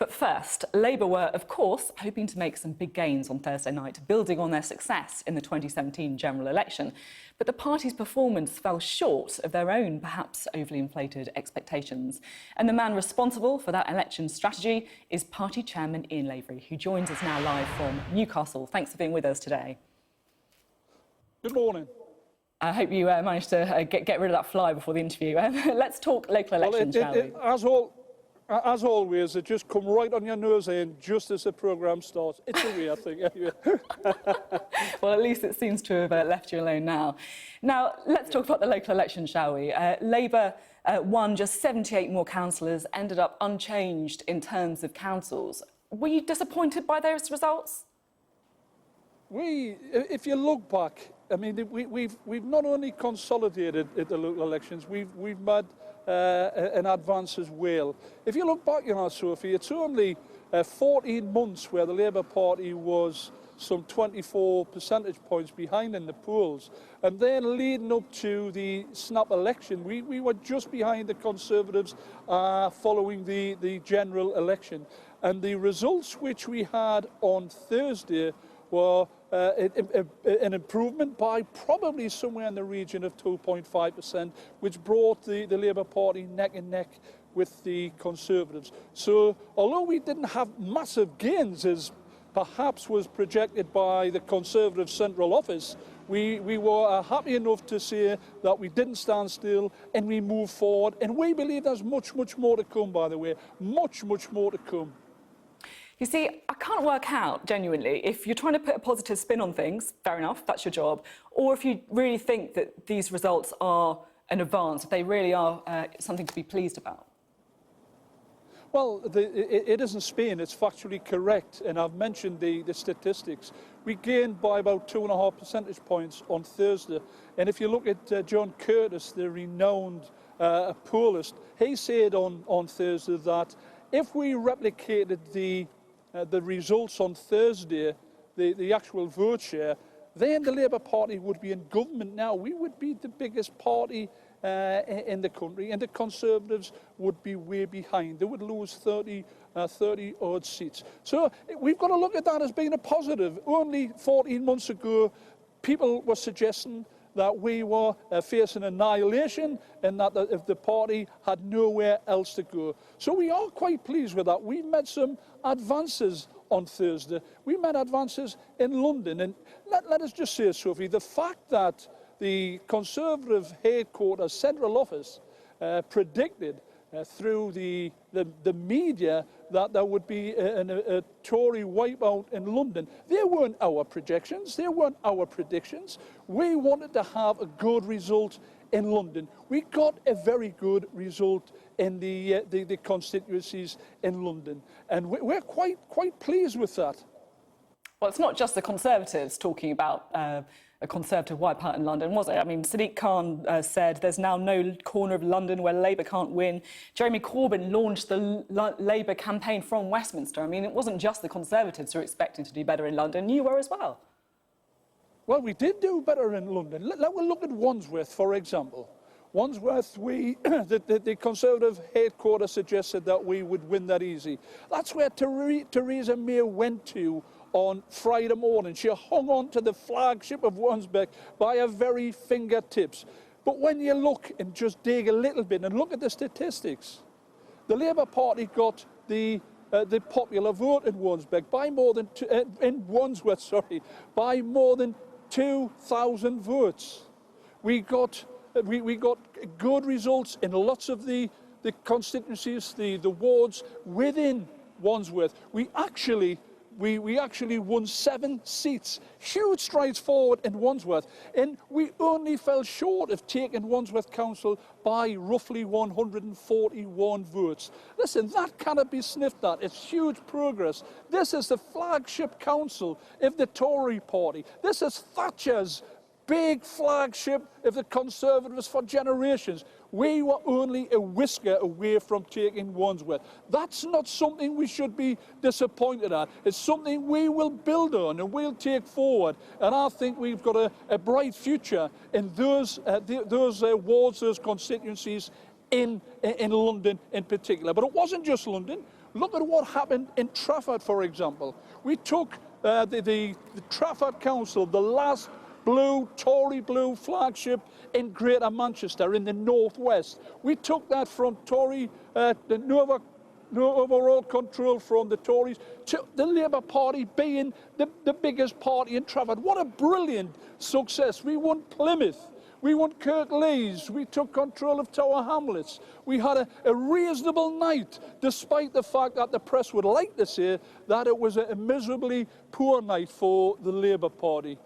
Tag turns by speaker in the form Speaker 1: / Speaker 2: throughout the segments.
Speaker 1: But first, Labour were, of course, hoping to make some big gains on Thursday night, building on their success in the 2017 general election. But the party's performance fell short of their own, perhaps overly inflated expectations. And the man responsible for that election strategy is party chairman Ian Lavery, who joins us now live from Newcastle. Thanks for being with us today.
Speaker 2: Good morning.
Speaker 1: I hope you managed to get rid of that fly before the interview. Let's talk local elections, shall we?
Speaker 2: As always, it just come right on your nose and just as the programme starts. It's a way, I think, anyway.
Speaker 1: Well, at least it seems to have left you alone now. Now, let's talk about the local election, shall we? Labour won just 78 more councillors, ended up unchanged in terms of councils. Were you disappointed by those results?
Speaker 2: If you look back, I mean, we've not only consolidated at the local elections, we've made an advance as well. If you look back, you know, Sophie, it's only 14 months where the Labour Party was some 24 percentage points behind in the polls. And then leading up to the snap election, we were just behind the Conservatives following the general election. And the results which we had on Thursday were an improvement by probably somewhere in the region of 2.5%, which brought the Labour Party neck and neck with the Conservatives. So although we didn't have massive gains, as perhaps was projected by the Conservative Central Office, we were happy enough to say that we didn't stand still and we moved forward. And we believe there's much, much more to come, by the way. Much, much more to come.
Speaker 1: You see, I can't work out, genuinely, if you're trying to put a positive spin on things, fair enough, that's your job, or if you really think that these results are an advance, if they really are something to be pleased about.
Speaker 2: Well, it isn't spin, it's factually correct, and I've mentioned the statistics. We gained by about 2.5 percentage points on Thursday, and if you look at John Curtis, the renowned pollist, he said on Thursday that if we replicated the results on Thursday, the actual vote share, then the Labour Party would be in government now. We would be the biggest party in the country, and the Conservatives would be way behind. They would lose 30 odd seats. So we've got to look at that as being a positive. Only 14 months ago, people were suggesting that we were facing annihilation and that if the party had nowhere else to go. So we are quite pleased with that. We made some advances on Thursday. We made advances in London. And let us just say, Sophie, the fact that the Conservative headquarters central office predicted through the media that there would be a Tory wipeout in London. They weren't our projections, they weren't our predictions. We wanted to have a good result in London. We got a very good result in the constituencies in London, and we're quite pleased with that.
Speaker 1: Well, it's not just the Conservatives talking about a Conservative wipeout in London, was it? I mean, Sadiq Khan said there's now no corner of London where Labour can't win. Jeremy Corbyn launched the Labour campaign from Westminster. I mean, it wasn't just the Conservatives who were expecting to do better in London. You were as well.
Speaker 2: Well, we did do better in London. Let's look at Wandsworth, for example. Wandsworth, the Conservative headquarters suggested that we would win that easy. That's where Theresa May went to on Friday morning. She hung on to the flagship of Wandsbek by her very fingertips. But when you look and just dig a little bit and look at the statistics, the Labour Party got the popular vote in Wandsbek by more than in Wandsworth, sorry, by more than 2,000 votes. We got good results in lots of the constituencies, the wards within Wandsworth. We actually won 7 seats. Huge strides forward in Wandsworth. And we only fell short of taking Wandsworth Council by roughly 141 votes. Listen, that cannot be sniffed at. It's huge progress. This is the flagship council of the Tory party. This is Thatcher's big flagship of the Conservatives for generations. We were only a whisker away from taking Wandsworth. That's not something we should be disappointed at. It's something we will build on and we'll take forward. And I think we've got a bright future in those wards, those constituencies in London in particular. But it wasn't just London. Look at what happened in Trafford, for example. We took the Trafford Council, the last Tory blue flagship in Greater Manchester in the northwest. We took that from the overall control from the Tories to the Labour Party being the biggest party in Trafford. What a brilliant success. We won Plymouth. We won Kirklees. We took control of Tower Hamlets. We had a reasonable night, despite the fact that the press would like to say that it was a miserably poor night for the Labour Party.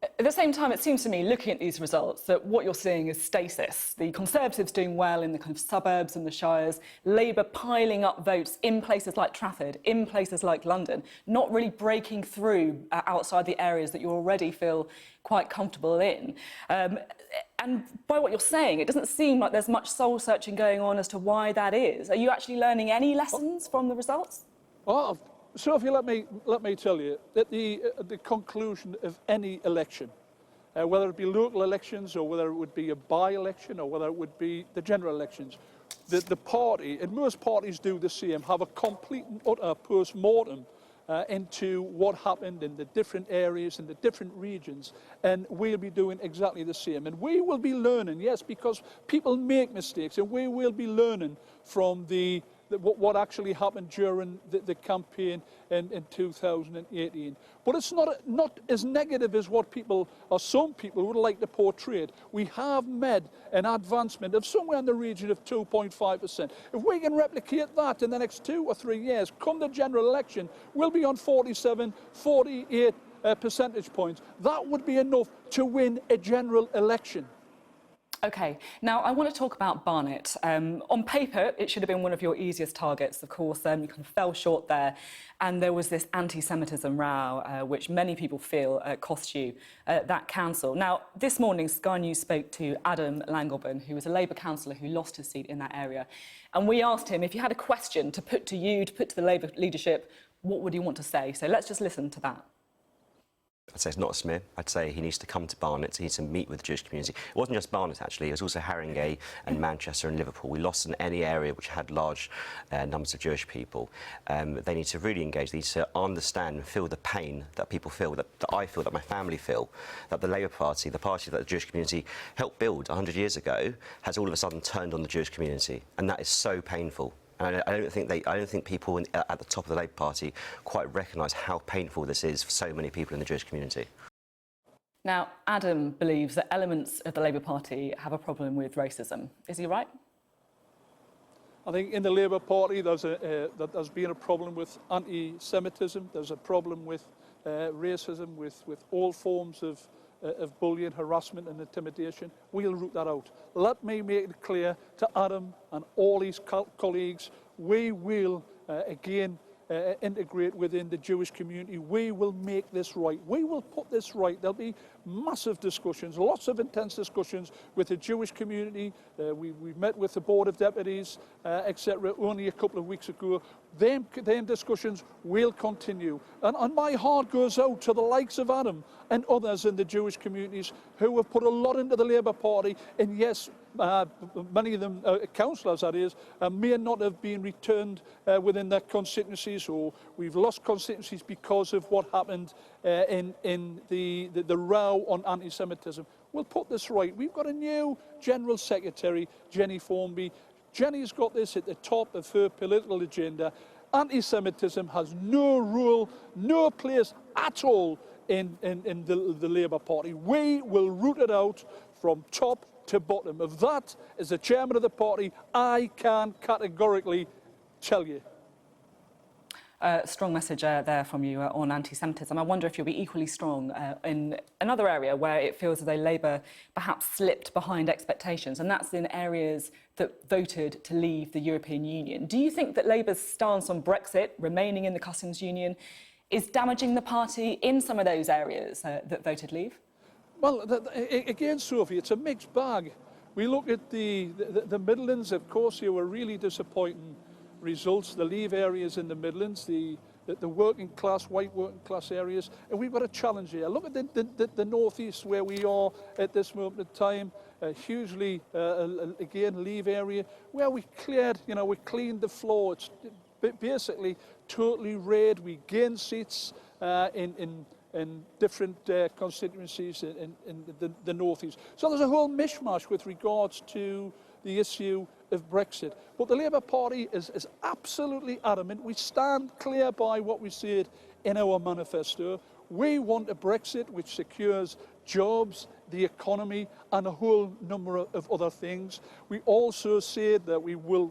Speaker 1: At the same time, it seems to me, looking at these results, that what you're seeing is stasis. The Conservatives doing well in the kind of suburbs and the shires, Labour piling up votes in places like Trafford, in places like London, not really breaking through outside the areas that you already feel quite comfortable in. And by what you're saying, it doesn't seem like there's much soul-searching going on as to why that is. Are you actually learning any lessons from the results?
Speaker 2: Well, Sophie, let me tell you that the conclusion of any election, whether it be local elections or whether it would be a by-election or whether it would be the general elections, the party, and most parties do the same, have a complete and utter post-mortem into what happened in the different areas, in the different regions, and we'll be doing exactly the same. And we will be learning, yes, because people make mistakes, and we will be learning from what actually happened during the campaign in 2018. But it's not as negative as what people, or some people, would like to portray it. We have made an advancement of somewhere in the region of 2.5%. If we can replicate that in the next 2 or 3 years, come the general election, we'll be on 47, 48 percentage points. That would be enough to win a general election.
Speaker 1: OK, now I want to talk about Barnet. On paper, it should have been one of your easiest targets, of course. You kind of fell short there. And there was this anti-Semitism row, which many people feel cost you that council. Now, this morning, Sky News spoke to Adam Langelburn, who was a Labour councillor who lost his seat in that area. And we asked him if he had a question to put to you, to put to the Labour leadership, what would he want to say? So let's just listen to that.
Speaker 3: I'd say it's not a smear. I'd say he needs to come to Barnet. He needs to meet with the Jewish community. It wasn't just Barnet, actually. It was also Haringey and Manchester and Liverpool. We lost in any area which had large numbers of Jewish people. They need to really engage. They need to understand and feel the pain that people feel, that I feel, that my family feel, that the Labour Party, the party that the Jewish community helped build 100 years ago, has all of a sudden turned on the Jewish community. And that is so painful. And I don't think people at the top of the Labour Party quite recognise how painful this is for so many people in the Jewish community.
Speaker 1: Now, Adam believes that elements of the Labour Party have a problem with racism. Is he right?
Speaker 2: I think in the Labour Party there's been a problem with anti-Semitism. There's a problem with racism, with all forms of bullying, harassment and intimidation. We'll root that out. Let me make it clear to Adam and all his colleagues, we will again integrate within the Jewish community. We will make this right. We will put this right. There'll be massive discussions, lots of intense discussions with the Jewish community. We've met with the Board of Deputies, etc. only a couple of weeks ago. Them discussions will continue. And my heart goes out to the likes of Adam and others in the Jewish communities who have put a lot into the Labour Party. And yes, many of them, councillors that is, may not have been returned within their constituencies, or we've lost constituencies because of what happened in the row on anti-Semitism. We'll put this right. We've got a new General Secretary, Jenny Formby. Jenny's got this at the top of her political agenda. Anti-Semitism has no role, no place at all in the Labour Party. We will root it out from top to bottom. Of that, as the chairman of the party, I can categorically tell you.
Speaker 1: Strong message there from you on anti-Semitism. I wonder if you'll be equally strong in another area where it feels as though Labour perhaps slipped behind expectations, and that's in areas that voted to leave the European Union. Do you think that Labour's stance on Brexit, remaining in the customs union, is damaging the party in some of those areas that voted leave?
Speaker 2: Well, again, Sophie, it's a mixed bag. We look at the Midlands, of course, there were really disappointing results. The leave areas in the Midlands, the working class, white working class areas, and we've got a challenge here. Look at the North East, where we are at this moment in time, hugely, again, leave area, where we cleared, we cleaned the floor. It's basically totally raid. We gain seats in different constituencies in the northeast. So there's a whole mishmash with regards to the issue of Brexit. But the Labour Party is absolutely adamant. We stand clear by what we said in our manifesto. We want a Brexit which secures jobs, the economy, and a whole number of other things. We also said that we're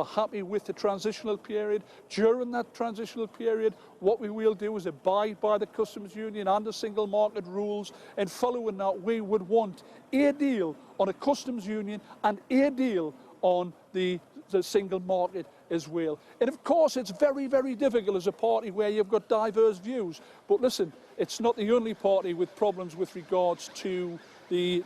Speaker 2: happy with the transitional period. During that transitional period, what we will do is abide by the customs union and the single market rules, and following that, we would want a deal on a customs union and a deal on the single market as well. And of course, it's very, very difficult as a party where you've got diverse views. But listen, it's not the only party with problems with regards to the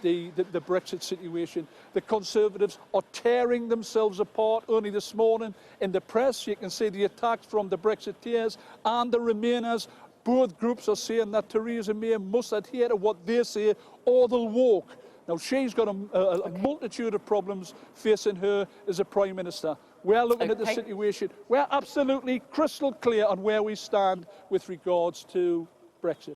Speaker 2: Brexit situation. The Conservatives are tearing themselves apart. Only this morning in the press, you can see the attacks from the Brexiteers and the Remainers. Both groups are saying that Theresa May must adhere to what they say or they'll walk. Now, she's got a multitude of problems facing her as a Prime Minister. We're looking at the situation. We're absolutely crystal clear on where we stand with regards to Brexit.